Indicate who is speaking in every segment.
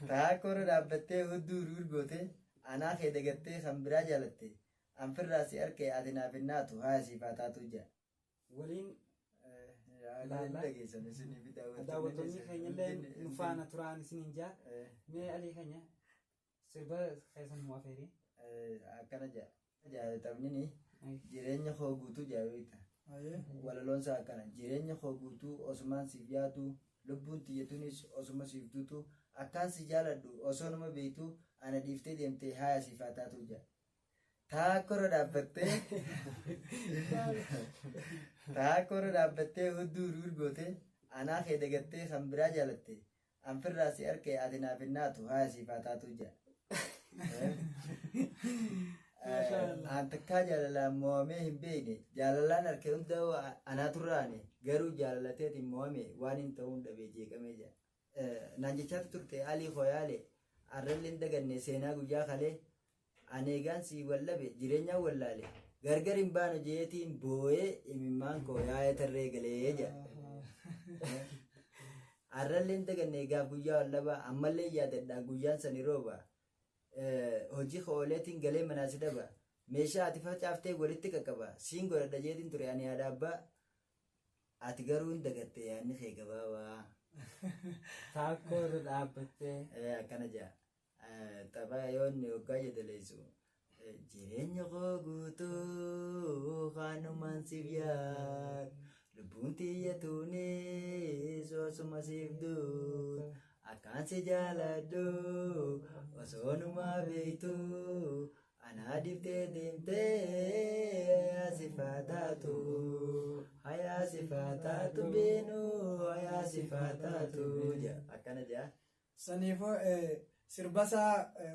Speaker 1: Taakoro dhaabbattee hudduu urgootee anaa kee dagattee kan biraa jaalatte anfirraa si arkee ati naaf hinnaatu haa siifaa taatu jira.
Speaker 2: Waliin daawwattoonni keenyallee nu faana turaan isiniin jaa mee alii keenya sirba keessan nu afeerii
Speaker 1: akkana jaallatamnini jireenya koo guutuu jaawita. Walaloonsa akkana jireenya koo guutuu osumaan siif yaatu lubbuun tiyyatuunis osuma siif tuutu akkaan si jaaladhu osoo nama beektu ana dhiiftee deemtee haa siifaa taatu jira. Taakoro dhaabbattee hudduu urgootee anaa kee dagattee kan biraa jaalatte anfirraa si arkee ati naaf hinnaatu haa siifaa taatu jira. Antakkaa jaalalaan mo'amee hin beekne jaalalaan harkee hundaa anaaturraane garuu jaalalateetiin mo'ame waan hin ta'uun dhabee jeeqamee jira. Naan jechaatti turte alii hoyaale arrallee hin daganne seenaa guyyaa kalee aneegaan si wallabe jireenyaan wallaale gargar hin baanu jeetiin boo'ee imimmaan koo yaa'ee tarree galee jira. Arrallee hin daganne gaaf guyyaa wallabaa ammallee yaadadhaa guyyaan sani rooba. Hojii hooleetiin galee manaasi dhaba meeshaa ati facaaftee walitti qaqqaba siin godhadha jeetiin ture ani yaada abbaa ati garuu hin dagatte yaadni kee gabaabaa.
Speaker 2: Taakoro dhaabbattee
Speaker 1: akkana jaa taphaa yoonni waggaa jedhaleessu jireenya koo guutuu kaanumaan siif yaad lubbuun tiyyatuunis osuma siif duut akkaan si jaaladhu osoo numaa beektu anaa dhiiftee deemtee asifaa taatu hayaa sifaa taatu beenu hayaa sifaa taatu akkana jaa.
Speaker 3: Saniifoo sirbasaa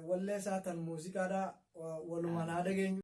Speaker 3: walleessaa tan muuziqaadhaa walumaan haa dhageenyu.